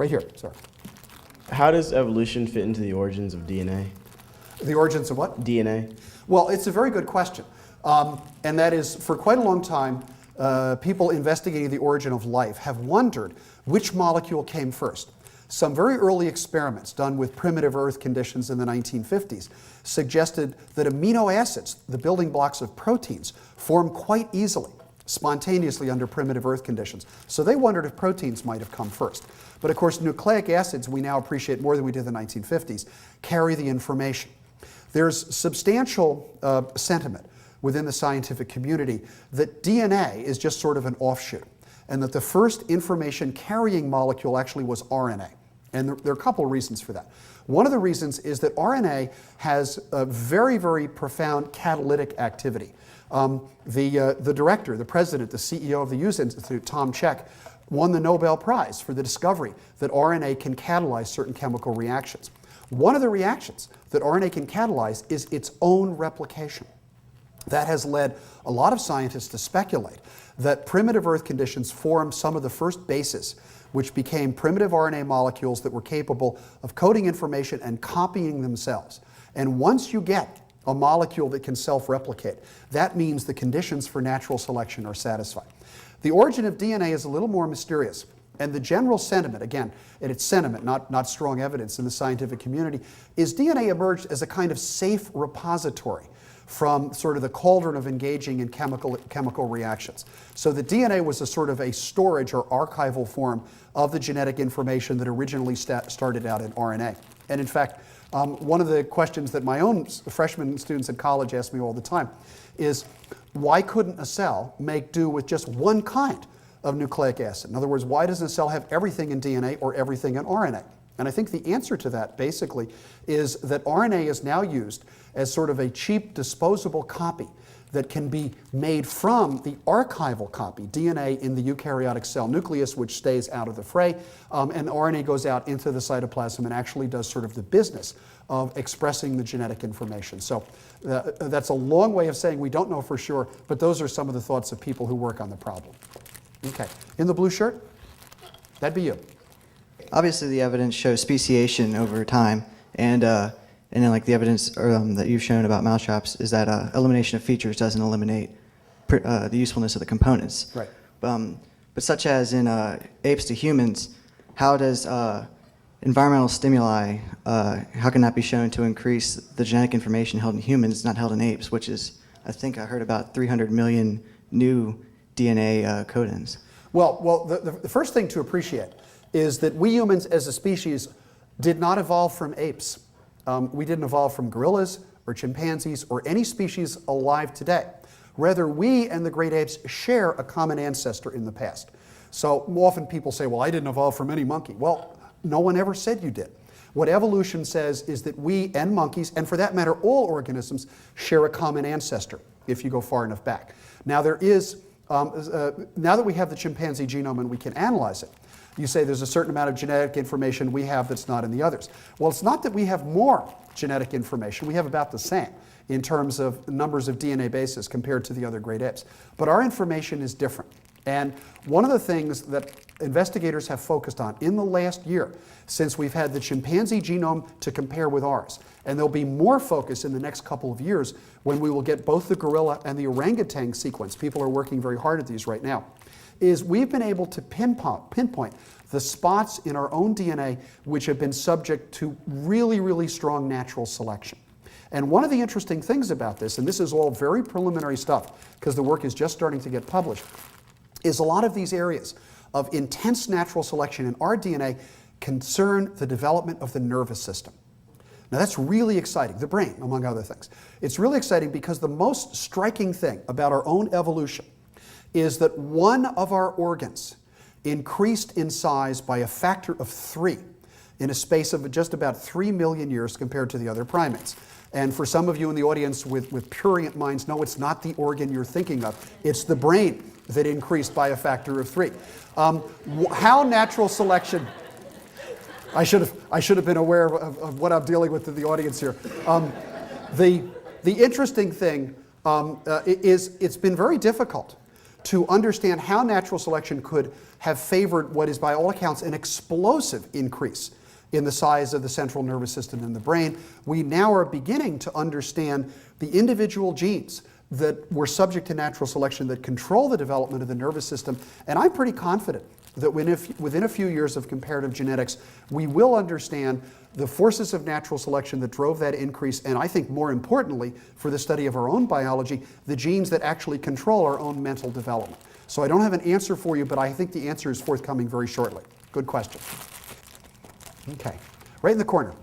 Right here, sir. How does evolution fit into the origins of DNA? The origins of what? DNA. Well, it's a very good question. And that is, for quite a long time, people investigating the origin of life have wondered which molecule came first. Some very early experiments done with primitive Earth conditions in the 1950s suggested that amino acids, the building blocks of proteins, form quite easily, spontaneously under primitive Earth conditions. So they wondered if proteins might have come first. But of course, nucleic acids, we now appreciate more than we did in the 1950s, carry the information. There's substantial sentiment within the scientific community that DNA is just sort of an offshoot, and that the first information-carrying molecule actually was RNA. And there are a couple of reasons for that. One of the reasons is that RNA has a very, very profound catalytic activity. The director, the president, the CEO of the Hughes Institute, Tom Cech, won the Nobel Prize for the discovery that RNA can catalyze certain chemical reactions. One of the reactions that RNA can catalyze is its own replication. That has led a lot of scientists to speculate that primitive Earth conditions formed some of the first bases which became primitive RNA molecules that were capable of coding information and copying themselves. And once you get a molecule that can self-replicate, that means the conditions for natural selection are satisfied. The origin of DNA is a little more mysterious. And the general sentiment, again, and it's sentiment, not strong evidence in the scientific community, is DNA emerged as a kind of safe repository from sort of the cauldron of engaging in chemical reactions. So the DNA was a sort of a storage or archival form of the genetic information that originally started out in RNA. And in fact, one of the questions that my own freshman students at college ask me all the time is, why couldn't a cell make do with just one kind of nucleic acid? In other words, why doesn't a cell have everything in DNA or everything in RNA? And I think the answer to that, basically, is that RNA is now used as sort of a cheap, disposable copy that can be made from the archival copy, DNA in the eukaryotic cell nucleus, which stays out of the fray, and RNA goes out into the cytoplasm and actually does sort of the business of expressing the genetic information. So that's a long way of saying we don't know for sure, but those are some of the thoughts of people who work on the problem. Okay, in the blue shirt, that'd be you. Obviously, the evidence shows speciation over time, and then like the evidence that you've shown about mouse traps is that elimination of features doesn't eliminate the usefulness of the components. Right. But such as in apes to humans, how does environmental stimuli, how can that be shown to increase the genetic information held in humans, not held in apes, which is, I think I heard about 300 million new DNA codons? Well, the first thing to appreciate is that we humans as a species did not evolve from apes. We didn't evolve from gorillas or chimpanzees or any species alive today. Rather, we and the great apes share a common ancestor in the past. So often people say, well, I didn't evolve from any monkey. Well, no one ever said you did. What evolution says is that we and monkeys, and for that matter all organisms, share a common ancestor if you go far enough back. Now there is, now that we have the chimpanzee genome and we can analyze it, you say there's a certain amount of genetic information we have that's not in the others. Well, it's not that we have more genetic information. We have about the same in terms of numbers of DNA bases compared to the other great apes. But our information is different. And one of the things that investigators have focused on in the last year, since we've had the chimpanzee genome to compare with ours, and there'll be more focus in the next couple of years when we will get both the gorilla and the orangutan sequence. People are working very hard at these right now. Is we've been able to pinpoint the spots in our own DNA which have been subject to really, really strong natural selection. And one of the interesting things about this, and this is all very preliminary stuff because the work is just starting to get published, is a lot of these areas of intense natural selection in our DNA concern the development of the nervous system. Now that's really exciting, the brain, among other things. It's really exciting because the most striking thing about our own evolution is that one of our organs increased in size by a factor of 3 in a space of just about 3 million years compared to the other primates. And for some of you in the audience with prurient minds, no, it's not the organ you're thinking of. It's the brain that increased by a factor of 3. How natural selection... I should have been aware of what I'm dealing with in the audience here. The interesting thing is it's been very difficult to understand how natural selection could have favored what is by all accounts an explosive increase in the size of the central nervous system in the brain. We now are beginning to understand the individual genes that were subject to natural selection that control the development of the nervous system. And I'm pretty confident that within a few years of comparative genetics, we will understand the forces of natural selection that drove that increase, and I think more importantly, for the study of our own biology, the genes that actually control our own mental development. So I don't have an answer for you, but I think the answer is forthcoming very shortly. Good question. Okay, right in the corner.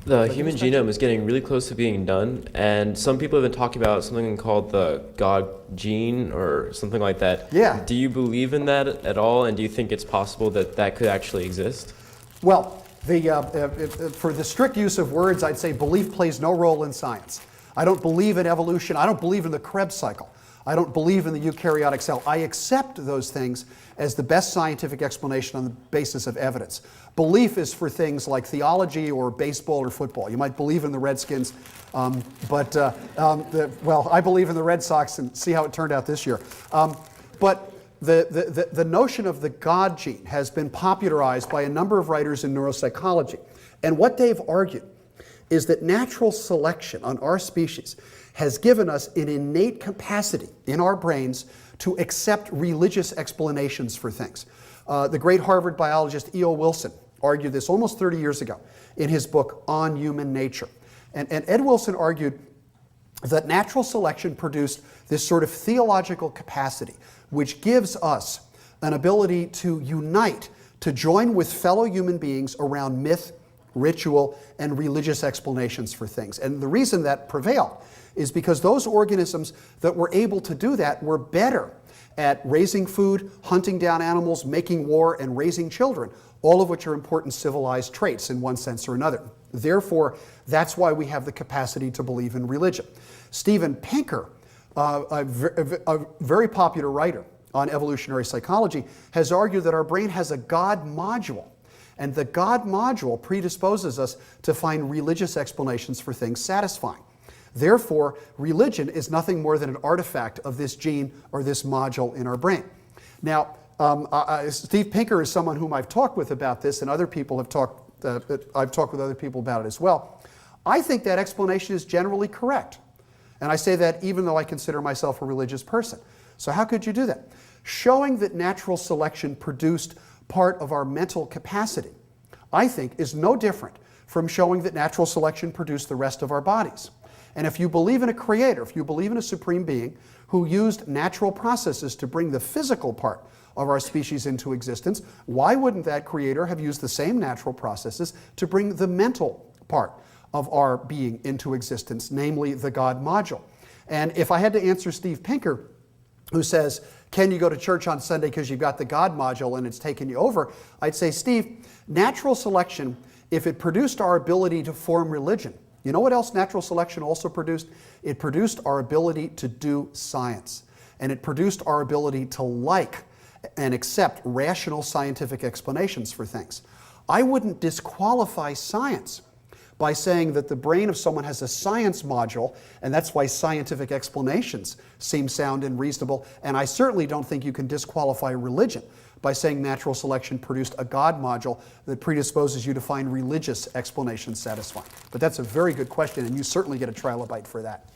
The human genome is getting really close to being done, and some people have been talking about something called the God gene or something like that. Yeah. Do you believe in that at all, and do you think it's possible that that could actually exist? Well, for the strict use of words, I'd say belief plays no role in science. I don't believe in evolution. I don't believe in the Krebs cycle. I don't believe in the eukaryotic cell. I accept those things as the best scientific explanation on the basis of evidence. Belief is for things like theology or baseball or football. You might believe in the Redskins, but I believe in the Red Sox, and see how it turned out this year. But the notion of the God gene has been popularized by a number of writers in neuropsychology. And what they've argued is that natural selection on our species has given us an innate capacity in our brains to accept religious explanations for things. The great Harvard biologist E.O. Wilson argued this almost 30 years ago in his book On Human Nature. And Ed Wilson argued that natural selection produced this sort of theological capacity which gives us an ability to unite, to join with fellow human beings around myth, ritual, and religious explanations for things. And the reason that prevailed is because those organisms that were able to do that were better at raising food, hunting down animals, making war, and raising children, all of which are important civilized traits in one sense or another. Therefore, that's why we have the capacity to believe in religion. Steven Pinker, a very popular writer on evolutionary psychology, has argued that our brain has a God module. And the God module predisposes us to find religious explanations for things satisfying. Therefore, religion is nothing more than an artifact of this gene or this module in our brain. Now, Steve Pinker is someone whom I've talked with about this, and other people have talked. I've talked with other people about it as well. I think that explanation is generally correct, and I say that even though I consider myself a religious person. So how could you do that? Showing that natural selection produced part of our mental capacity, I think, is no different from showing that natural selection produced the rest of our bodies. And if you believe in a creator, if you believe in a supreme being who used natural processes to bring the physical part of our species into existence, why wouldn't that creator have used the same natural processes to bring the mental part of our being into existence, namely the God module? And if I had to answer Steve Pinker, who says, can you go to church on Sunday because you've got the God module and it's taken you over? I'd say, Steve, natural selection, if it produced our ability to form religion, you know what else natural selection also produced? It produced our ability to do science. And it produced our ability to like and accept rational scientific explanations for things. I wouldn't disqualify science by saying that the brain of someone has a science module, and that's why scientific explanations seem sound and reasonable. And I certainly don't think you can disqualify religion by saying natural selection produced a God module that predisposes you to find religious explanations satisfying. But that's a very good question, and you certainly get a trilobite for that.